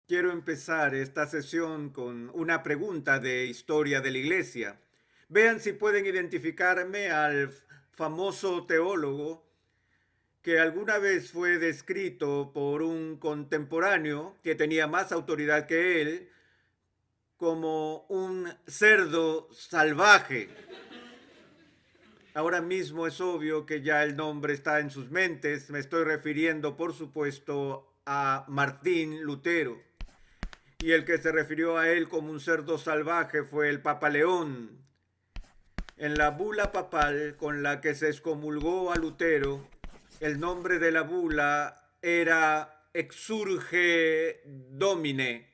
Quiero empezar esta sesión con una pregunta de historia de la Iglesia. Vean si pueden identificarme al famoso teólogo que alguna vez fue descrito por un contemporáneo que tenía más autoridad que él como un cerdo salvaje. Ahora mismo es obvio que ya el nombre está en sus mentes. Me estoy refiriendo, por supuesto, a Martín Lutero. Y el que se refirió a él como un cerdo salvaje fue el Papa León. En la bula papal con la que se excomulgó a Lutero, el nombre de la bula era Exurge Domine,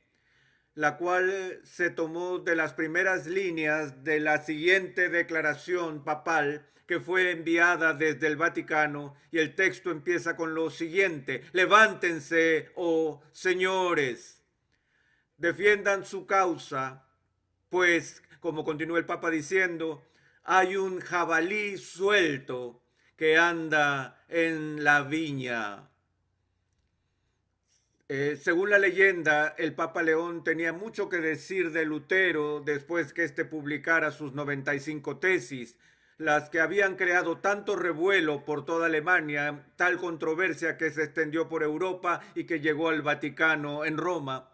la cual se tomó de las primeras líneas de la siguiente declaración papal que fue enviada desde el Vaticano, y el texto empieza con lo siguiente: levántense, oh señores, defiendan su causa, pues, como continúa el Papa diciendo, hay un jabalí suelto que anda en la viña. Según la leyenda, el Papa León tenía mucho que decir de Lutero después que éste publicara sus 95 tesis, las que habían creado tanto revuelo por toda Alemania, tal controversia que se extendió por Europa y que llegó al Vaticano en Roma.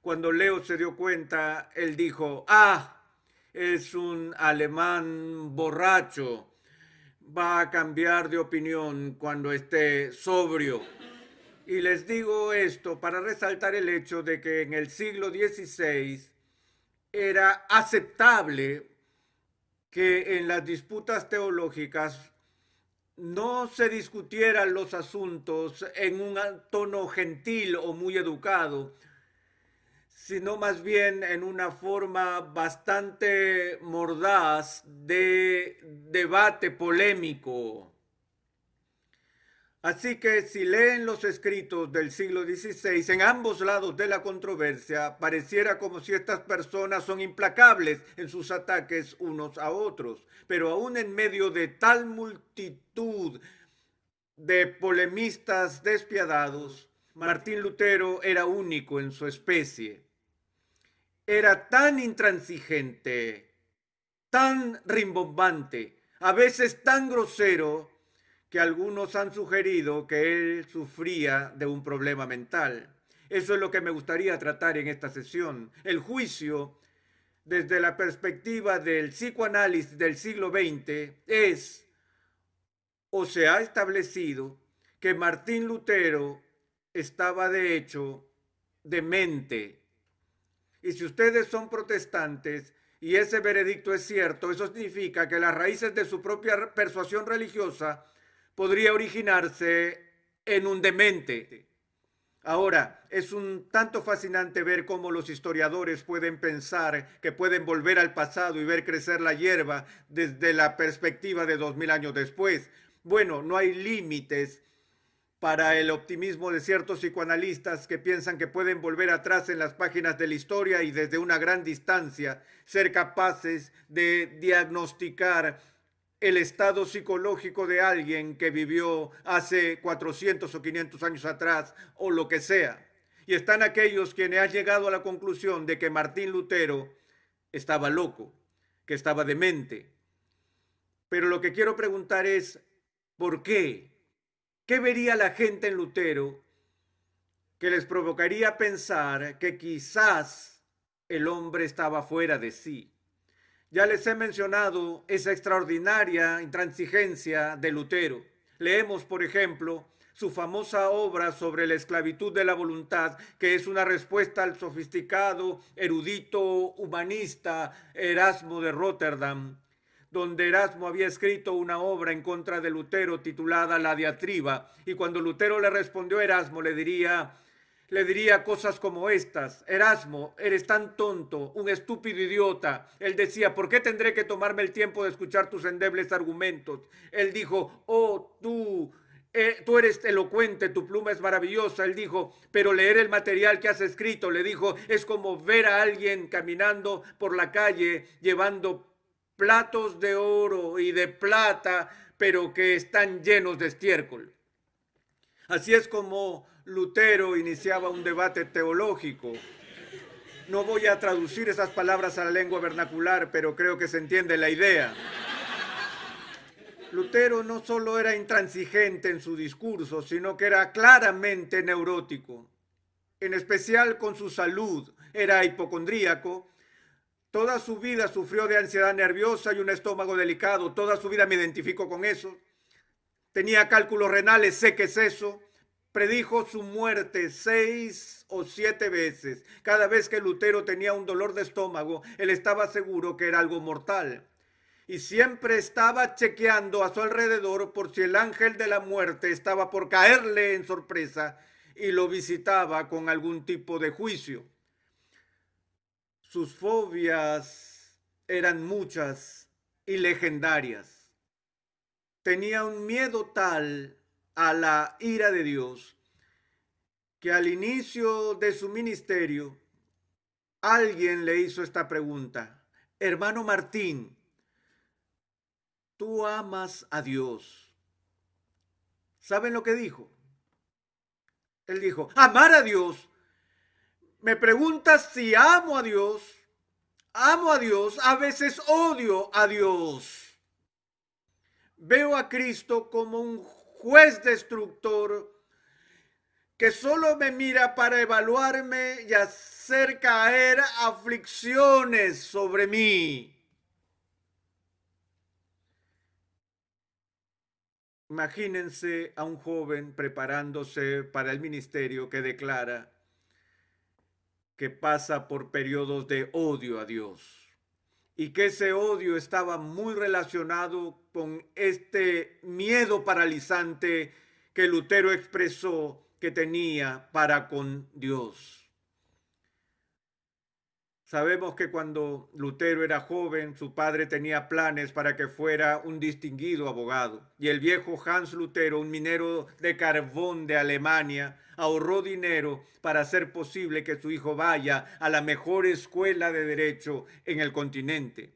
Cuando Leo se dio cuenta, él dijo: ah, es un alemán borracho, va a cambiar de opinión cuando esté sobrio. Y les digo esto para resaltar el hecho de que en el siglo XVI era aceptable que en las disputas teológicas no se discutieran los asuntos en un tono gentil o muy educado, sino más bien en una forma bastante mordaz de debate polémico. Así que si leen los escritos del siglo XVI, en ambos lados de la controversia, pareciera como si estas personas son implacables en sus ataques unos a otros. Pero aún en medio de tal multitud de polemistas despiadados, Martín Lutero era único en su especie. Era tan intransigente, tan rimbombante, a veces tan grosero, que algunos han sugerido que él sufría de un problema mental. Eso es lo que me gustaría tratar en esta sesión: el juicio desde la perspectiva del psicoanálisis del siglo XX es, o se ha establecido, que Martín Lutero estaba de hecho demente. Y si ustedes son protestantes y ese veredicto es cierto, eso significa que las raíces de su propia persuasión religiosa podría originarse en un demente. Ahora, es un tanto fascinante ver cómo los historiadores pueden pensar que pueden volver al pasado y ver crecer la hierba desde la perspectiva de 2000 años después. Bueno, no hay límites para el optimismo de ciertos psicoanalistas que piensan que pueden volver atrás en las páginas de la historia y desde una gran distancia ser capaces de diagnosticar el estado psicológico de alguien que vivió hace 400 o 500 años atrás o lo que sea. Y están aquellos quienes han llegado a la conclusión de que Martín Lutero estaba loco, que estaba demente. Pero lo que quiero preguntar es, ¿por qué? ¿Qué vería la gente en Lutero que les provocaría pensar que quizás el hombre estaba fuera de sí? Ya les he mencionado esa extraordinaria intransigencia de Lutero. Leemos, por ejemplo, su famosa obra sobre la esclavitud de la voluntad, que es una respuesta al sofisticado, erudito, humanista Erasmo de Rotterdam, donde Erasmo había escrito una obra en contra de Lutero titulada La diatriba, y cuando Lutero le respondió a Erasmo, le diría cosas como estas: Erasmo, eres tan tonto, un estúpido idiota. Él decía: ¿por qué tendré que tomarme el tiempo de escuchar tus endebles argumentos? Él dijo: oh, tú eres elocuente, tu pluma es maravillosa. Él dijo: pero leer el material que has escrito, le dijo, es como ver a alguien caminando por la calle llevando platos de oro y de plata, pero que están llenos de estiércol. Así es como Lutero iniciaba un debate teológico. No voy a traducir esas palabras a la lengua vernacular, pero creo que se entiende la idea. Lutero no solo era intransigente en su discurso, sino que era claramente neurótico, en especial con su salud. Era hipocondríaco. Toda su vida sufrió de ansiedad nerviosa y un estómago delicado. Toda su vida me identifico con eso. Tenía cálculos renales, sé que es eso. Predijo su muerte 6 o 7 veces. Cada vez que Lutero tenía un dolor de estómago, él estaba seguro que era algo mortal. Y siempre estaba chequeando a su alrededor por si el ángel de la muerte estaba por caerle en sorpresa y lo visitaba con algún tipo de juicio. Sus fobias eran muchas y legendarias. Tenía un miedo tal a la ira de Dios que al inicio de su ministerio alguien le hizo esta pregunta: hermano Martín, ¿tú amas a Dios? ¿Saben lo que dijo? Él dijo: amar a Dios. Me preguntas si amo a Dios. Amo a Dios, a veces odio a Dios. Veo a Cristo como un juez destructor que solo me mira para evaluarme y hacer caer aflicciones sobre mí. Imagínense a un joven preparándose para el ministerio que declara que pasa por periodos de odio a Dios y que ese odio estaba muy relacionado con este miedo paralizante que Lutero expresó que tenía para con Dios. Sabemos que cuando Lutero era joven, su padre tenía planes para que fuera un distinguido abogado. Y el viejo Hans Lutero, un minero de carbón de Alemania, ahorró dinero para hacer posible que su hijo vaya a la mejor escuela de derecho en el continente.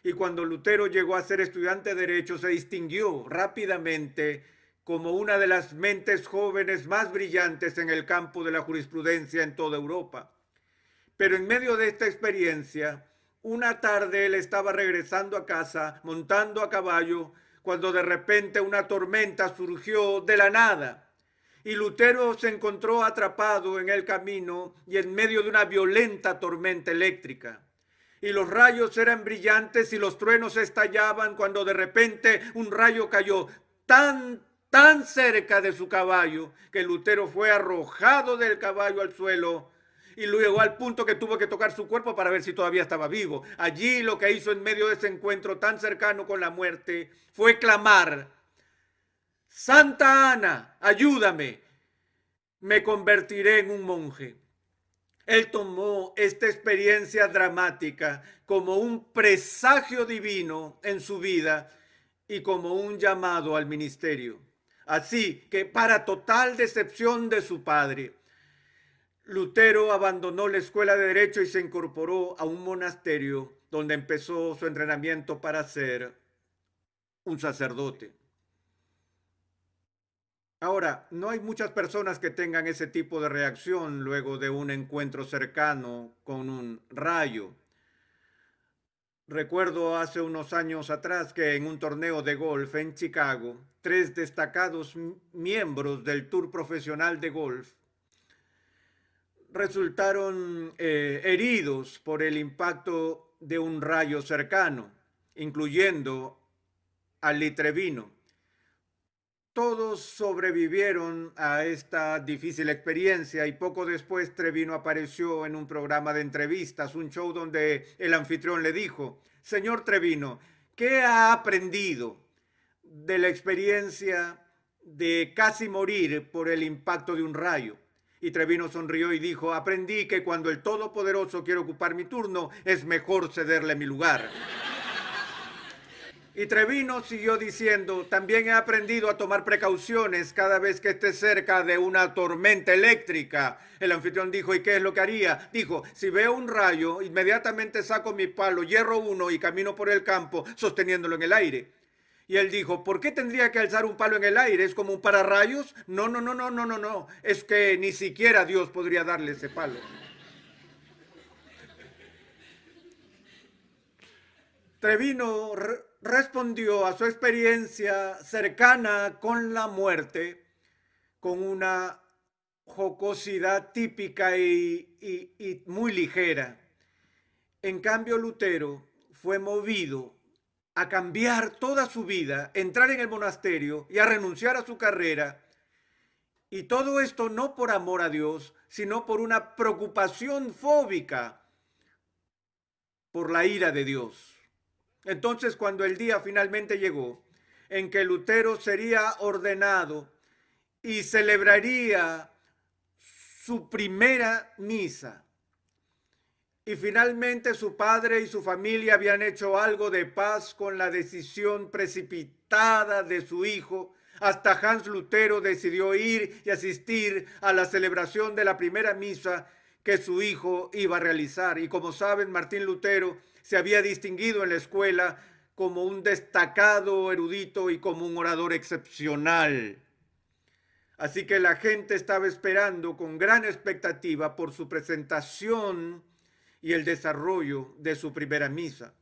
Y cuando Lutero llegó a ser estudiante de derecho, se distinguió rápidamente como una de las mentes jóvenes más brillantes en el campo de la jurisprudencia en toda Europa. Pero en medio de esta experiencia, una tarde él estaba regresando a casa, montando a caballo, cuando de repente una tormenta surgió de la nada. Y Lutero se encontró atrapado en el camino y en medio de una violenta tormenta eléctrica. Y los rayos eran brillantes y los truenos estallaban cuando de repente un rayo cayó tan cerca de su caballo que Lutero fue arrojado del caballo al suelo y luego al punto que tuvo que tocar su cuerpo para ver si todavía estaba vivo. Allí lo que hizo en medio de ese encuentro tan cercano con la muerte fue clamar: Santa Ana, ayúdame, me convertiré en un monje. Él tomó esta experiencia dramática como un presagio divino en su vida y como un llamado al ministerio. Así que, para total decepción de su padre, Lutero abandonó la escuela de derecho y se incorporó a un monasterio donde empezó su entrenamiento para ser un sacerdote. Ahora, no hay muchas personas que tengan ese tipo de reacción luego de un encuentro cercano con un rayo. Recuerdo hace unos años atrás que en un torneo de golf en Chicago, 3 destacados miembros del Tour Profesional de Golf resultaron heridos por el impacto de un rayo cercano, incluyendo a Lee Trevino. Todos sobrevivieron a esta difícil experiencia y poco después Trevino apareció en un programa de entrevistas, un show donde el anfitrión le dijo: señor Trevino, ¿qué ha aprendido de la experiencia de casi morir por el impacto de un rayo? Y Trevino sonrió y dijo: aprendí que cuando el Todopoderoso quiere ocupar mi turno, es mejor cederle mi lugar. Y Trevino siguió diciendo: también he aprendido a tomar precauciones cada vez que esté cerca de una tormenta eléctrica. El anfitrión dijo: ¿y qué es lo que haría? Dijo: si veo un rayo, inmediatamente saco mi palo, hierro uno y camino por el campo sosteniéndolo en el aire. Y él dijo, ¿por qué tendría que alzar un palo en el aire? ¿Es como un pararrayos? No, no, no, no, no, no, no. Es que ni siquiera Dios podría darle ese palo. Trevino respondió a su experiencia cercana con la muerte con una jocosidad típica y muy ligera. En cambio, Lutero fue movido a cambiar toda su vida, entrar en el monasterio y a renunciar a su carrera. Y todo esto no por amor a Dios, sino por una preocupación fóbica por la ira de Dios. Entonces, cuando el día finalmente llegó en que Lutero sería ordenado y celebraría su primera misa, y finalmente su padre y su familia habían hecho algo de paz con la decisión precipitada de su hijo, hasta Hans Lutero decidió ir y asistir a la celebración de la primera misa que su hijo iba a realizar. Y como saben, Martín Lutero se había distinguido en la escuela como un destacado erudito y como un orador excepcional. Así que la gente estaba esperando con gran expectativa por su presentación y el desarrollo de su primera misa.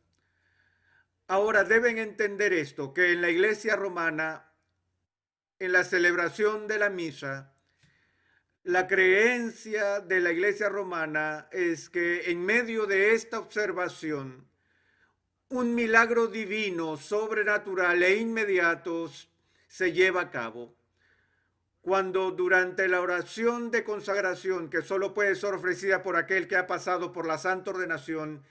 Ahora deben entender esto, que en la iglesia romana, en la celebración de la misa, la creencia de la iglesia romana es que en medio de esta observación, un milagro divino, sobrenatural e inmediato se lleva a cabo. Cuando durante la oración de consagración, que solo puede ser ofrecida por aquel que ha pasado por la santa ordenación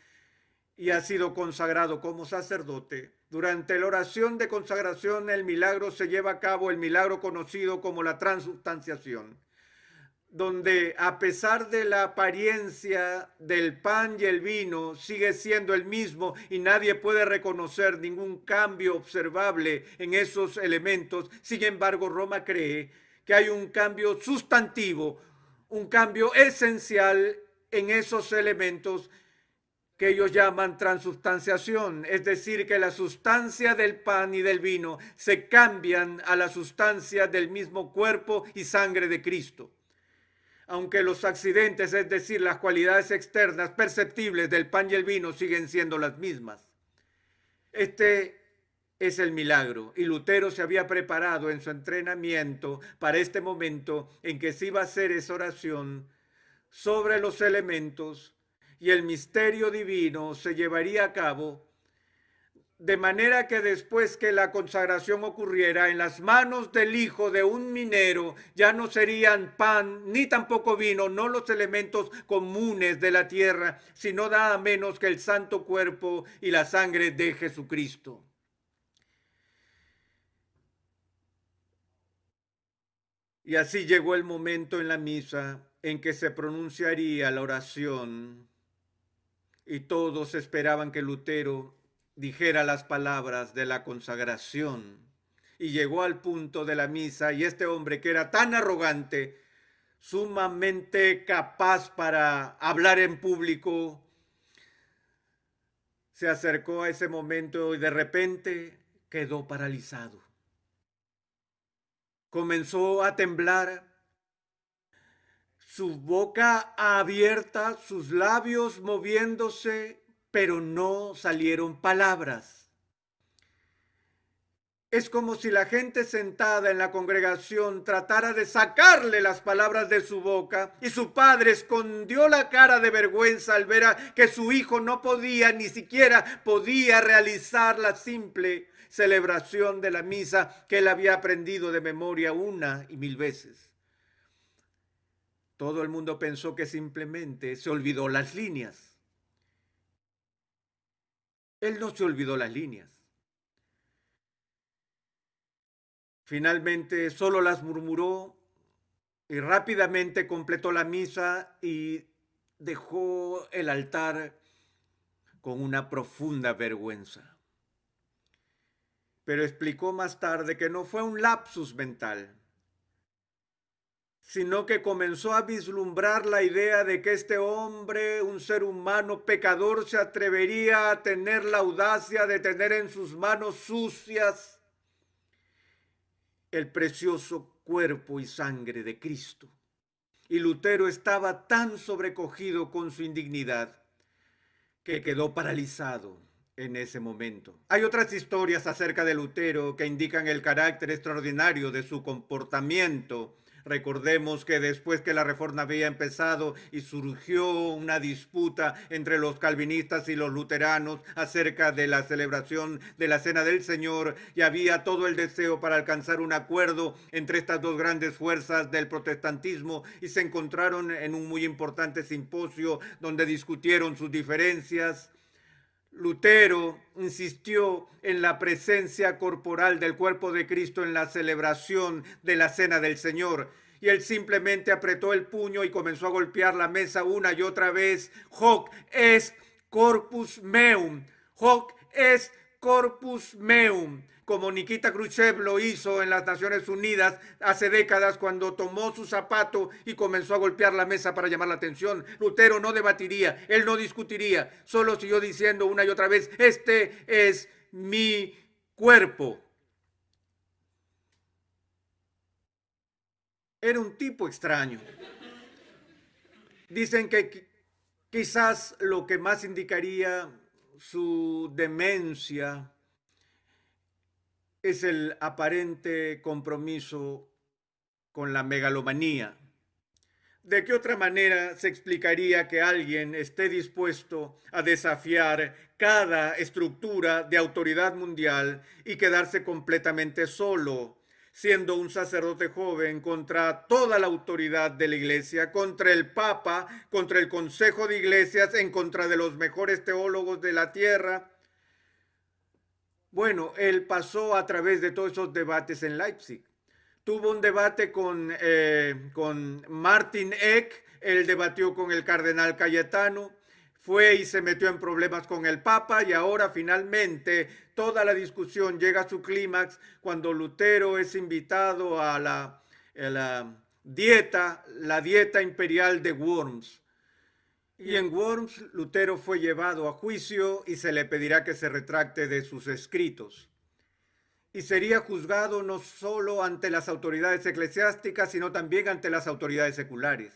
y ha sido consagrado como sacerdote, durante la oración de consagración el milagro se lleva a cabo, el milagro conocido como la transubstanciación, donde a pesar de la apariencia del pan y el vino sigue siendo el mismo y nadie puede reconocer ningún cambio observable en esos elementos. Sin embargo, Roma cree que hay un cambio sustantivo, un cambio esencial en esos elementos que ellos llaman transubstanciación, es decir, que la sustancia del pan y del vino se cambian a la sustancia del mismo cuerpo y sangre de Cristo. Aunque los accidentes, es decir, las cualidades externas perceptibles del pan y el vino siguen siendo las mismas. Este es el milagro, y Lutero se había preparado en su entrenamiento para este momento en que se iba a hacer esa oración sobre los elementos y el misterio divino se llevaría a cabo, de manera que después que la consagración ocurriera, en las manos del hijo de un minero ya no serían pan ni tampoco vino, no los elementos comunes de la tierra, sino nada menos que el santo cuerpo y la sangre de Jesucristo. Y así llegó el momento en la misa en que se pronunciaría la oración y todos esperaban que Lutero dijera las palabras de la consagración. Y llegó al punto de la misa y este hombre que era tan arrogante, sumamente capaz para hablar en público, se acercó a ese momento y de repente quedó paralizado. Comenzó a temblar, su boca abierta, sus labios moviéndose, pero no salieron palabras. Es como si la gente sentada en la congregación tratara de sacarle las palabras de su boca y su padre escondió la cara de vergüenza al ver que su hijo no podía, ni siquiera podía realizar la simple celebración de la misa que él había aprendido de memoria 1,000 veces. Todo el mundo pensó que simplemente se olvidó las líneas. Él no se olvidó las líneas. Finalmente solo las murmuró y rápidamente completó la misa y dejó el altar con una profunda vergüenza. Pero explicó más tarde que no fue un lapsus mental, sino que comenzó a vislumbrar la idea de que este hombre, un ser humano pecador, se atrevería a tener la audacia de tener en sus manos sucias el precioso cuerpo y sangre de Cristo. Y Lutero estaba tan sobrecogido con su indignidad que quedó paralizado en ese momento. Hay otras historias acerca de Lutero que indican el carácter extraordinario de su comportamiento. Recordemos que después que la reforma había empezado y surgió una disputa entre los calvinistas y los luteranos acerca de la celebración de la Cena del Señor, y había todo el deseo para alcanzar un acuerdo entre estas dos grandes fuerzas del protestantismo, y se encontraron en un muy importante simposio donde discutieron sus diferencias. Lutero insistió en la presencia corporal del cuerpo de Cristo en la celebración de la Cena del Señor. Y él simplemente apretó el puño y comenzó a golpear la mesa una y otra vez. Hoc est corpus meum. Hoc est corpus meum. Como Nikita Khrushchev lo hizo en las Naciones Unidas hace décadas cuando tomó su zapato y comenzó a golpear la mesa para llamar la atención. Lutero no debatiría, él no discutiría, solo siguió diciendo una y otra vez, este es mi cuerpo. Era un tipo extraño. Dicen que quizás lo que más indicaría su demencia es el aparente compromiso con la megalomanía. ¿De qué otra manera se explicaría que alguien esté dispuesto a desafiar cada estructura de autoridad mundial y quedarse completamente solo, siendo un sacerdote joven, contra toda la autoridad de la Iglesia, contra el Papa, contra el Consejo de Iglesias, en contra de los mejores teólogos de la tierra? Bueno, él pasó a través de todos esos debates en Leipzig. Tuvo un debate con Martin Eck, él debatió con el cardenal Cayetano, fue y se metió en problemas con el Papa, y ahora finalmente toda la discusión llega a su clímax cuando Lutero es invitado a la dieta imperial de Worms. Y en Worms, Lutero fue llevado a juicio y se le pedirá que se retracte de sus escritos. Y sería juzgado no solo ante las autoridades eclesiásticas, sino también ante las autoridades seculares.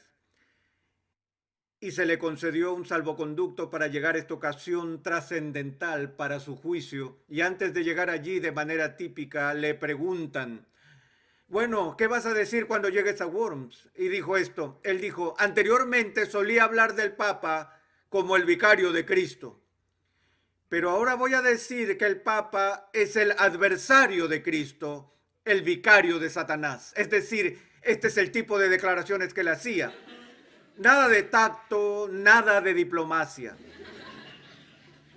Y se le concedió un salvoconducto para llegar a esta ocasión trascendental para su juicio. Y antes de llegar allí, de manera típica, le preguntan, bueno, ¿qué vas a decir cuando llegues a Worms? Y dijo esto, él dijo, anteriormente solía hablar del Papa como el vicario de Cristo, pero ahora voy a decir que el Papa es el adversario de Cristo, el vicario de Satanás. Es decir, este es el tipo de declaraciones que le hacía. Nada de tacto, nada de diplomacia.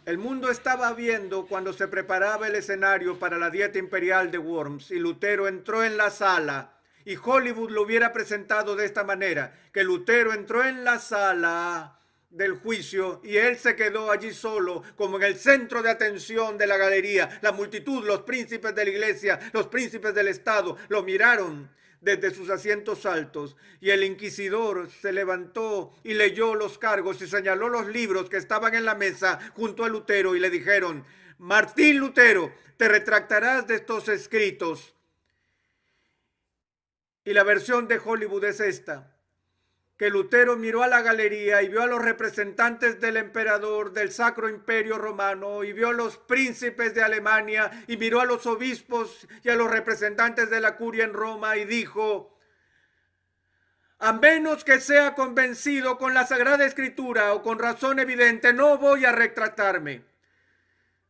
El mundo estaba viendo cuando se preparaba el escenario para la dieta imperial de Worms, y Lutero entró en la sala, y Hollywood lo hubiera presentado de esta manera, que Lutero entró en la sala del juicio y él se quedó allí solo, como en el centro de atención de la galería. La multitud, los príncipes de la iglesia, los príncipes del estado, lo miraron desde sus asientos altos, y el inquisidor se levantó y leyó los cargos y señaló los libros que estaban en la mesa junto a Lutero, y le dijeron, Martín Lutero, te retractarás de estos escritos. Y la versión de Hollywood es esta, que Lutero miró a la galería y vio a los representantes del emperador del Sacro Imperio Romano, y vio a los príncipes de Alemania, y miró a los obispos y a los representantes de la curia en Roma, y dijo, a menos que sea convencido con la Sagrada Escritura o con razón evidente, no voy a retractarme,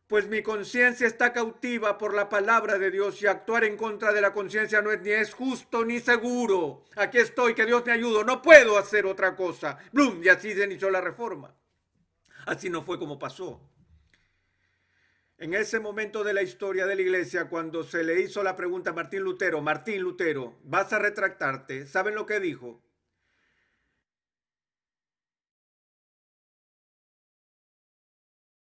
pues mi conciencia está cautiva por la palabra de Dios, y actuar en contra de la conciencia no es ni es justo ni seguro. Aquí estoy, que Dios me ayude, no puedo hacer otra cosa. Blum, y así se inició la reforma. Así no fue como pasó. En ese momento de la historia de la iglesia, cuando se le hizo la pregunta a Martín Lutero, ¿vas a retractarte? ¿Saben lo que dijo?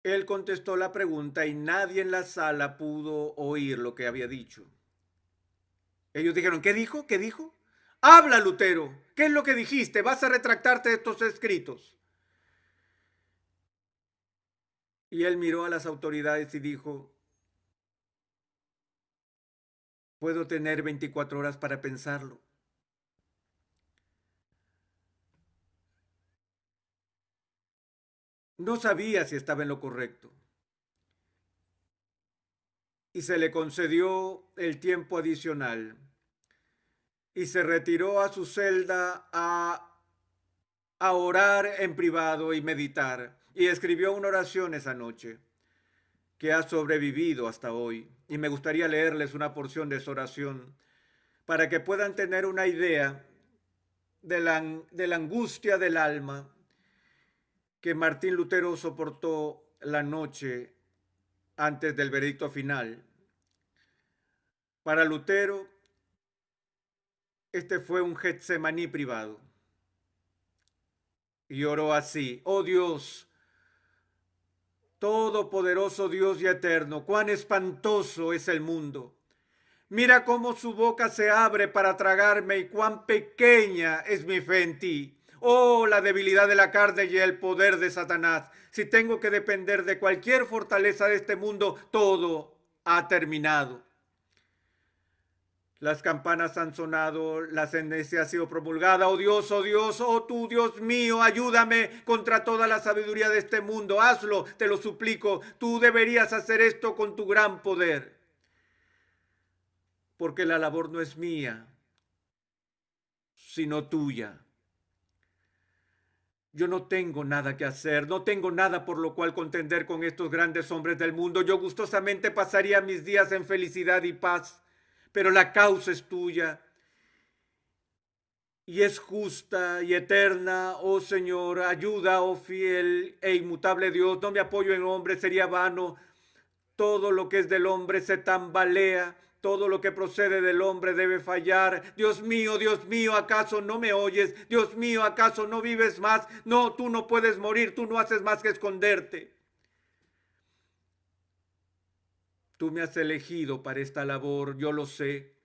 Él contestó la pregunta y nadie en la sala pudo oír lo que había dicho. Ellos dijeron, ¿qué dijo? ¿Qué dijo? Habla, Lutero. ¿Qué es lo que dijiste? ¿Vas a retractarte de estos escritos? Y él miró a las autoridades y dijo, Puedo tener 24 horas para pensarlo. No sabía si estaba en lo correcto y se le concedió el tiempo adicional y se retiró a su celda a orar en privado y meditar, y escribió una oración esa noche que ha sobrevivido hasta hoy, y me gustaría leerles una porción de esa oración para que puedan tener una idea de la angustia del alma que Martín Lutero soportó la noche antes del veredicto final. Para Lutero, este fue un Getsemaní privado. Y oró así: oh Dios, todopoderoso Dios y eterno, cuán espantoso es el mundo. Mira cómo su boca se abre para tragarme y cuán pequeña es mi fe en ti. Oh, la debilidad de la carne y el poder de Satanás. Si tengo que depender de cualquier fortaleza de este mundo, todo ha terminado. Las campanas han sonado, la sentencia ha sido promulgada. Oh Dios, oh tú, Dios mío, ayúdame contra toda la sabiduría de este mundo. Hazlo, te lo suplico. Tú deberías hacer esto con tu gran poder. Porque la labor no es mía, sino tuya. Yo no tengo nada que hacer, no tengo nada por lo cual contender con estos grandes hombres del mundo. Yo gustosamente pasaría mis días en felicidad y paz, pero la causa es tuya y es justa y eterna. Oh Señor, ayuda, oh fiel e inmutable Dios. No me apoyo en hombres, sería vano. Todo lo que es del hombre se tambalea. Todo lo que procede del hombre debe fallar. Dios mío, ¿acaso no me oyes? Dios mío, ¿acaso no vives más? No, tú no puedes morir, tú no haces más que esconderte. Tú me has elegido para esta labor, yo lo sé.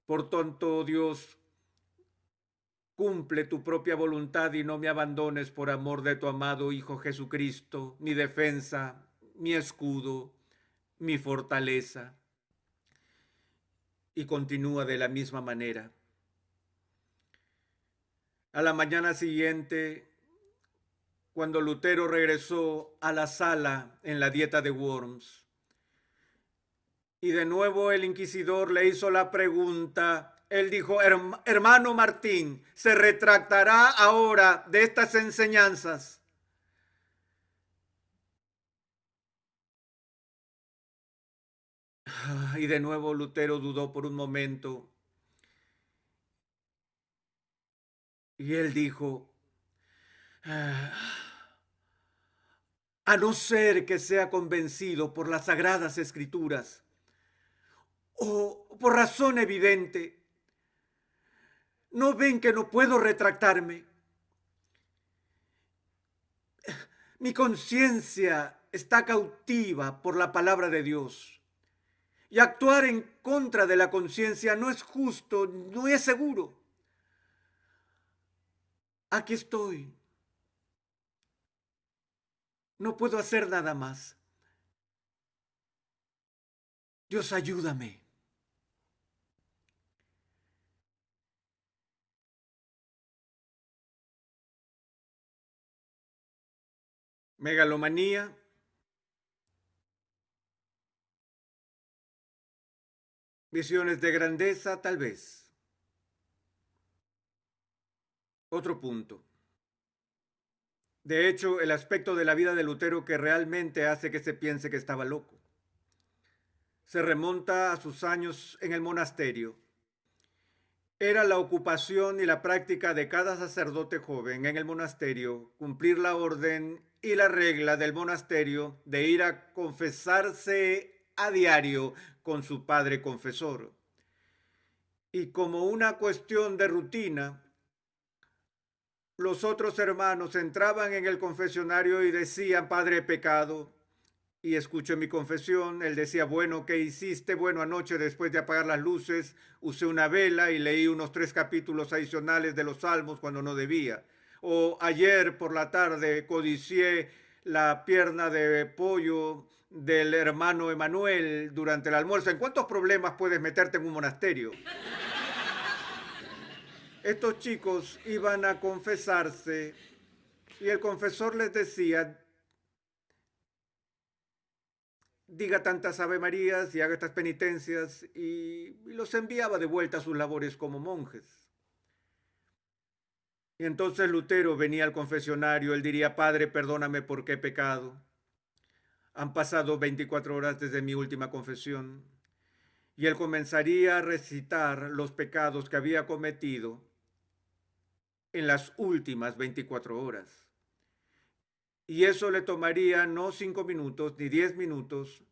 Por tanto, Dios, cumple tu propia voluntad y no me abandones por amor de tu amado Hijo Jesucristo, mi defensa, mi escudo, mi fortaleza. Y continúa de la misma manera. A la mañana siguiente, cuando Lutero regresó a la sala en la dieta de Worms, y de nuevo el inquisidor le hizo la pregunta, él dijo: hermano Martín, ¿se retractará ahora de estas enseñanzas? Y de nuevo Lutero dudó por un momento. Y él dijo: a no ser que sea convencido por las sagradas escrituras o por razón evidente, ¿no ven que no puedo retractarme? Mi conciencia está cautiva por la palabra de Dios. Y actuar en contra de la conciencia no es justo, no es seguro. Aquí estoy. No puedo hacer nada más. Dios, ayúdame. Megalomanía, visiones de grandeza, tal vez. Otro punto. De hecho, el aspecto de la vida de Lutero que realmente hace que se piense que estaba loco se remonta a sus años en el monasterio. Era la ocupación y la práctica de cada sacerdote joven en el monasterio cumplir la orden y la regla del monasterio de ir a confesarse a diario con su padre confesor. Y como una cuestión de rutina, los otros hermanos entraban en el confesionario y decían: Padre, he pecado. Y escuché mi confesión. Él decía: bueno, ¿qué hiciste? Bueno, anoche después de apagar las luces usé una vela y leí unos 3 capítulos adicionales de los Salmos cuando no debía. O ayer por la tarde codicié la pierna de pollo del hermano Emanuel durante el almuerzo. ¿En cuántos problemas puedes meterte en un monasterio? Estos chicos iban a confesarse y el confesor les decía: diga tantas Ave Marías y haga estas penitencias, y los enviaba de vuelta a sus labores como monjes. Y entonces Lutero venía al confesionario, él diría: Padre, perdóname porque he pecado. Han pasado 24 horas desde mi última confesión. Y él comenzaría a recitar los pecados que había cometido en las últimas 24 horas. Y eso le tomaría no 5 minutos, ni 10 minutos,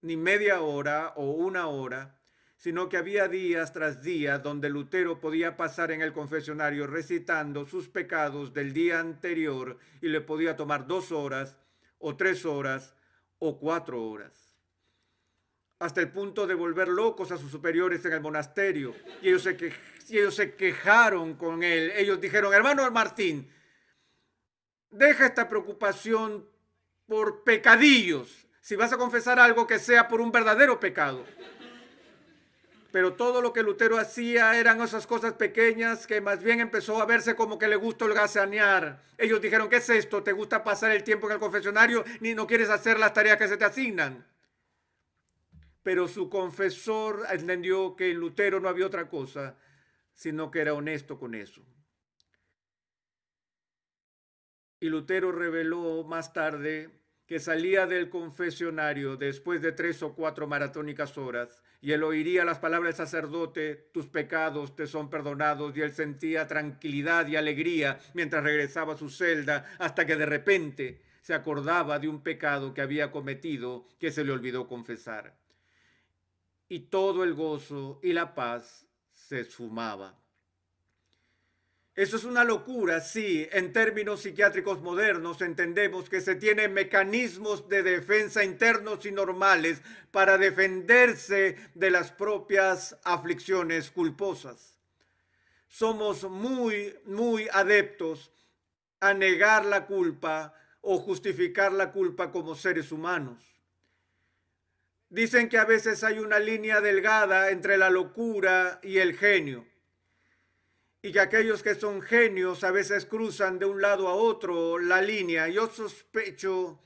ni media hora o una hora, sino que había días tras días donde Lutero podía pasar en el confesionario recitando sus pecados del día anterior, y le podía tomar 2 horas o 3 horas o 4 horas, hasta el punto de volver locos a sus superiores en el monasterio. Y ellos se quejaron con él. Ellos dijeron: hermano Martín, deja esta preocupación por pecadillos. Si vas a confesar algo, que sea por un verdadero pecado. Pero todo lo que Lutero hacía eran esas cosas pequeñas que más bien empezó a verse como que le gusta holgazanear. Ellos dijeron: ¿qué es esto? ¿Te gusta pasar el tiempo en el confesionario ni no quieres hacer las tareas que se te asignan? Pero su confesor entendió que en Lutero no había otra cosa, sino que era honesto con eso. Y Lutero reveló más tarde que salía del confesionario después de 3 o 4 maratónicas horas, y él oiría las palabras del sacerdote: tus pecados te son perdonados, y él sentía tranquilidad y alegría mientras regresaba a su celda, hasta que de repente se acordaba de un pecado que había cometido, que se le olvidó confesar. Y todo el gozo y la paz se esfumaba. Eso es una locura, sí. En términos psiquiátricos modernos entendemos que se tienen mecanismos de defensa internos y normales para defenderse de las propias aflicciones culposas. Somos muy adeptos a negar la culpa o justificar la culpa como seres humanos. Dicen que a veces hay una línea delgada entre la locura y el genio, y que aquellos que son genios a veces cruzan de un lado a otro la línea. Yo sospecho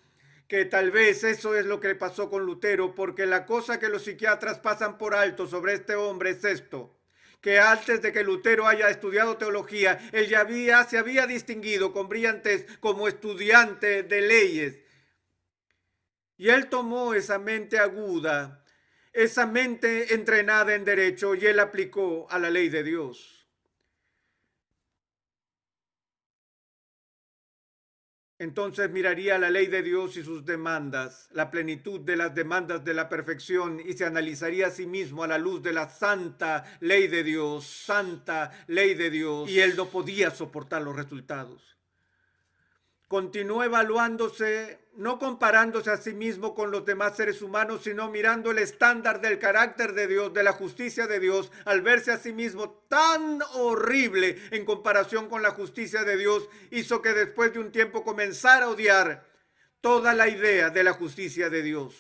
que tal vez eso es lo que pasó con Lutero, porque la cosa que los psiquiatras pasan por alto sobre este hombre es esto: que antes de que Lutero haya estudiado teología, él ya se había distinguido con brillantez como estudiante de leyes. Y él tomó esa mente aguda, esa mente entrenada en derecho, y él aplicó a la ley de Dios. Entonces miraría la ley de Dios y sus demandas, la plenitud de las demandas de la perfección, y se analizaría a sí mismo a la luz de la santa ley de Dios, santa ley de Dios, y él no podía soportar los resultados. Continuó evaluándose, no comparándose a sí mismo con los demás seres humanos, sino mirando el estándar del carácter de Dios, de la justicia de Dios. Al verse a sí mismo tan horrible en comparación con la justicia de Dios, hizo que después de un tiempo comenzara a odiar toda la idea de la justicia de Dios.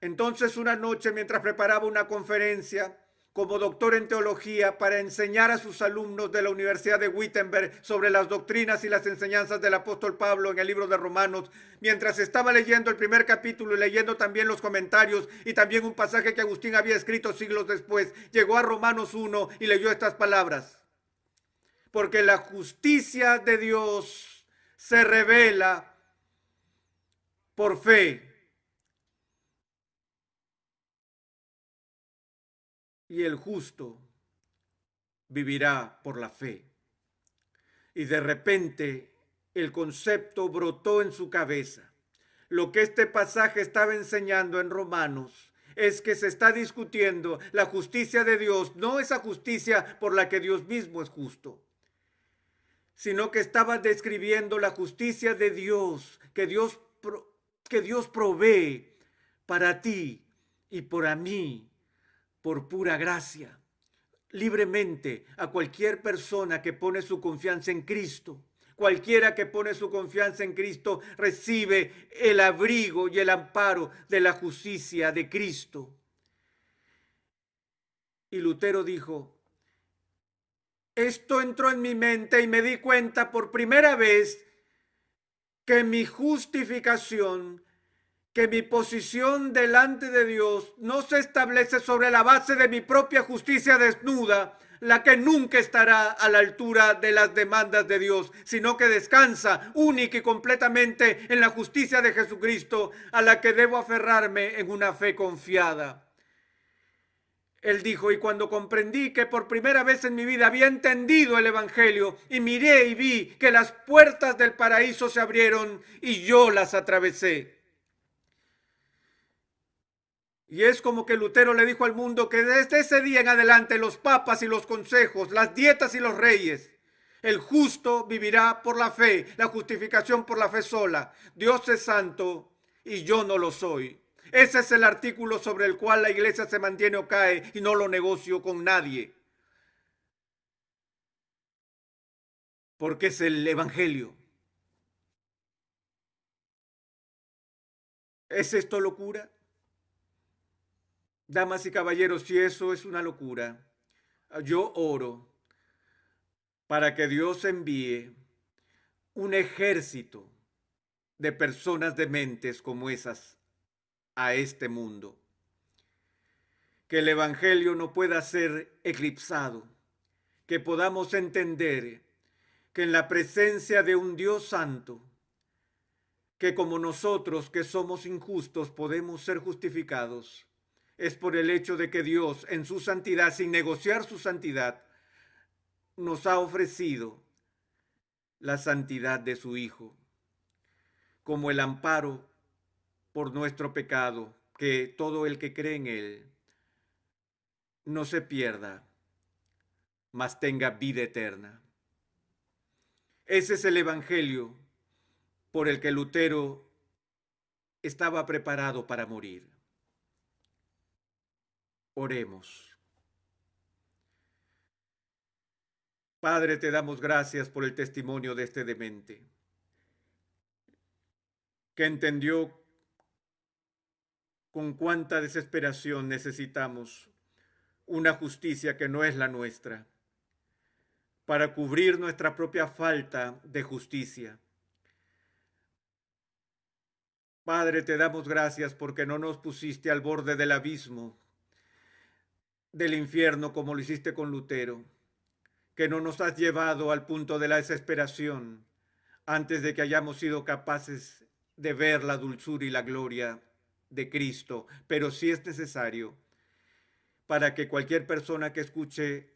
Entonces, una noche, mientras preparaba una conferencia como doctor en teología para enseñar a sus alumnos de la Universidad de Wittenberg sobre las doctrinas y las enseñanzas del apóstol Pablo en el libro de Romanos, mientras estaba leyendo el primer capítulo y leyendo también los comentarios y también un pasaje que Agustín había escrito siglos después, llegó a Romanos 1 y leyó estas palabras: porque la justicia de Dios se revela por fe, y el justo vivirá por la fe. Y de repente el concepto brotó en su cabeza. Lo que este pasaje estaba enseñando en Romanos es que se está discutiendo la justicia de Dios, no esa justicia por la que Dios mismo es justo, sino que estaba describiendo la justicia de Dios, que Dios provee para ti y para mí por pura gracia, libremente, a cualquier persona que pone su confianza en Cristo. Cualquiera que pone su confianza en Cristo recibe el abrigo y el amparo de la justicia de Cristo. Y Lutero dijo, esto entró en mi mente y me di cuenta por primera vez que mi justificación, que mi posición delante de Dios no se establece sobre la base de mi propia justicia desnuda, la que nunca estará a la altura de las demandas de Dios, sino que descansa única y completamente en la justicia de Jesucristo, a la que debo aferrarme en una fe confiada. Él dijo, y cuando comprendí que por primera vez en mi vida había entendido el Evangelio, y miré y vi que las puertas del paraíso se abrieron y yo las atravesé. Y es como que Lutero le dijo al mundo que desde ese día en adelante los papas y los consejos, las dietas y los reyes, el justo vivirá por la fe, la justificación por la fe sola. Dios es santo y yo no lo soy. Ese es el artículo sobre el cual la iglesia se mantiene o cae y no lo negocio con nadie. Porque es el evangelio. ¿Es esto locura? Damas y caballeros, si eso es una locura, yo oro para que Dios envíe un ejército de personas dementes como esas a este mundo. Que el evangelio no pueda ser eclipsado, que podamos entender que en la presencia de un Dios santo, que como nosotros que somos injustos podemos ser justificados, es por el hecho de que Dios en su santidad, sin negociar su santidad, nos ha ofrecido la santidad de su Hijo, como el amparo por nuestro pecado, que todo el que cree en Él no se pierda, mas tenga vida eterna. Ese es el evangelio por el que Lutero estaba preparado para morir. Oremos. Padre, te damos gracias por el testimonio de este demente, que entendió con cuánta desesperación necesitamos una justicia que no es la nuestra, para cubrir nuestra propia falta de justicia. Padre, te damos gracias porque no nos pusiste al borde del abismo, del infierno, como lo hiciste con Lutero, que no nos has llevado al punto de la desesperación antes de que hayamos sido capaces de ver la dulzura y la gloria de Cristo, pero sí es necesario para que cualquier persona que escuche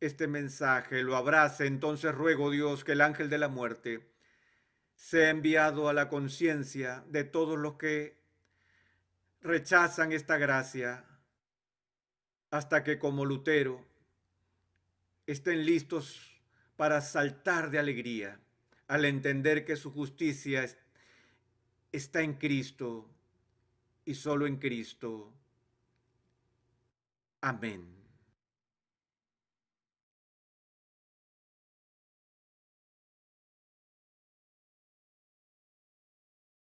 este mensaje lo abrace. Entonces ruego, Dios, que el ángel de la muerte sea enviado a la conciencia de todos los que rechazan esta gracia, hasta que como Lutero estén listos para saltar de alegría al entender que su justicia está en Cristo y solo en Cristo. Amén.